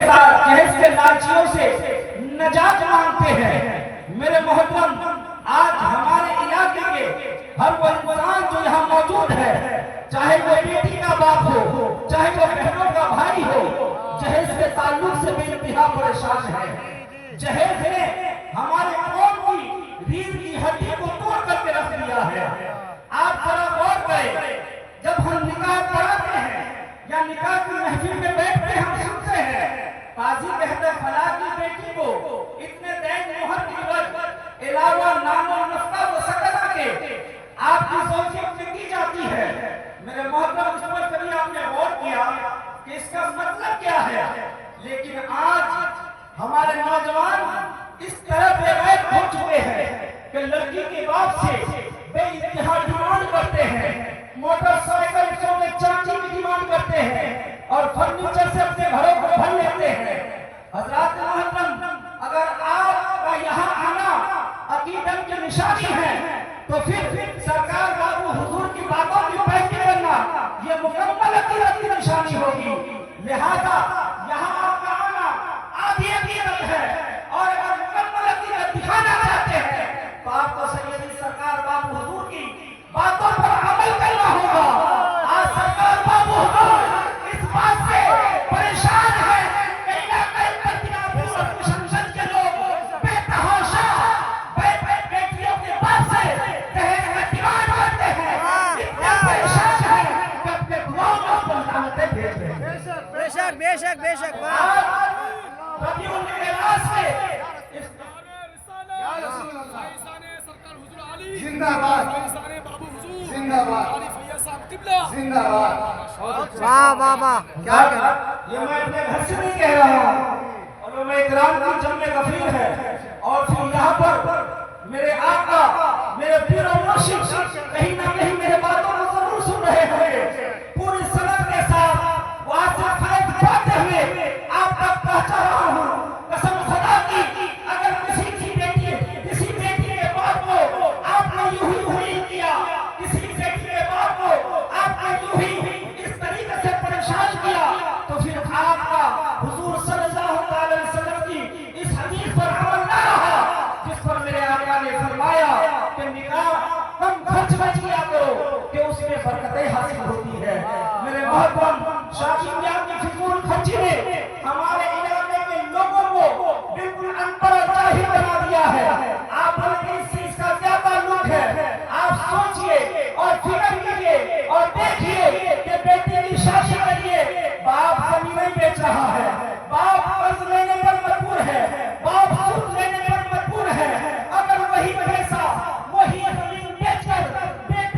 جہیز کے لالچیوں سے نجات مانگتے ہیں۔ میرے محترم، آج ہمارے علاقے کے ہر وہ انسان جو یہاں موجود ہے، چاہے وہ بیٹی کا باپ ہو، چاہے وہ بہنوں کا بھائی ہو، جہیز کے تعلق سے بے انتہا پریشان ہے۔ جہیز نے ہمارے قوم کی ریڑھ کی ہڈی کو توڑ کر کے رکھ دیا ہے۔ آپ ذرا غور کریں، جب ہم نکاح پڑھاتے ہیں یا نکاح کی محفل میں بیٹھتے ہیں، ہم سنتے ہیں قاضی کہتا ہے فلاں کی بیٹی کو اتنے دین مہر کی وجہ علاوہ نام و نفقہ و سکتہ کے آپ کی زوجیت میں کی جاتی ہے۔ میرے محترم، اس پر کبھی آپ نے غور کیا کہ اس کا مطلب کیا ہے؟ لیکن آج ہمارے نوجوان اس طرح بے غیرت ہو چکے ہیں کہ لڑکی کے باپ سے بے انتہا ڈیمانڈ کرتے ہیں، موٹر سائیکل سونے چاندی کی ڈیمانڈ کرتے ہیں اور فرنیچر سے اپنے گھروں کو بھر لیتے ہیں۔ حضرات محترم، اگر آپ کا یہاں آنا عقیدت کی نشانی ہے تو پھر سرکار بابو حضور کی باتوں کی پیروی کرنا یہ مکمل عقیدت کی نشانی ہوگی۔ لہذا یہاں آپ کا آنا آدھی عقیدت ہے، اور اگر مکمل عقیدت دکھانا چاہتے ہیں تو آپ کو سیدی سرکار بابو حضور کی باتوں پر عمل کرنا ہوگا۔ آج سرکار بابو حضور اس بات سے پریشان ہے کہ علاقہ پنجاب اور کشمکش کے لوگ بے تحاشا بیٹیوں کے باپ سے دہیج کا ڈیمانڈ کرتے ہیں، اتنے پریشان ہیں کہ اپنے دعاؤں میں پہنچاتے بھیجتے ہیں۔ بے شک بے شک بے شک آج ربیع الاول سے زندہ باد، زندہ باد، زندہ باد۔ واہ واہ واہ، کیا کہنا۔ یہ میں اپنے گھر سے نہیں کہہ رہا ہوں، علماء اکرام کی جمع غفیر ہے، اور پھر یہاں پر میرے آقا، میرے پیر و مرشد کہیں نہ کہیں میرے باتوں کو ضرور سن رہے ہوں۔ پوری سند کے ساتھ واضح فائد پاتے ہوئے آپ تک پہنچا رہا ہوں۔ قسم خدا کی، اگر کسی بیٹی کے باپ کو آپ نے یوں ہی ہوئی کیا، کسی بیٹی کے باپ کو آپ نے یوں ہی اس طریقے سے پریشان کیا، تو پھر آپ کا حضور صلی اللہ علیہ وسلم کی اس حدیث پر عمل نہ رہا جس پر میرے آقا نے فرمایا کہ نکاح کم خرچ میں کیا کرو کہ اس میں برکتیں حاصل ہوتی ہے۔ میرے محترم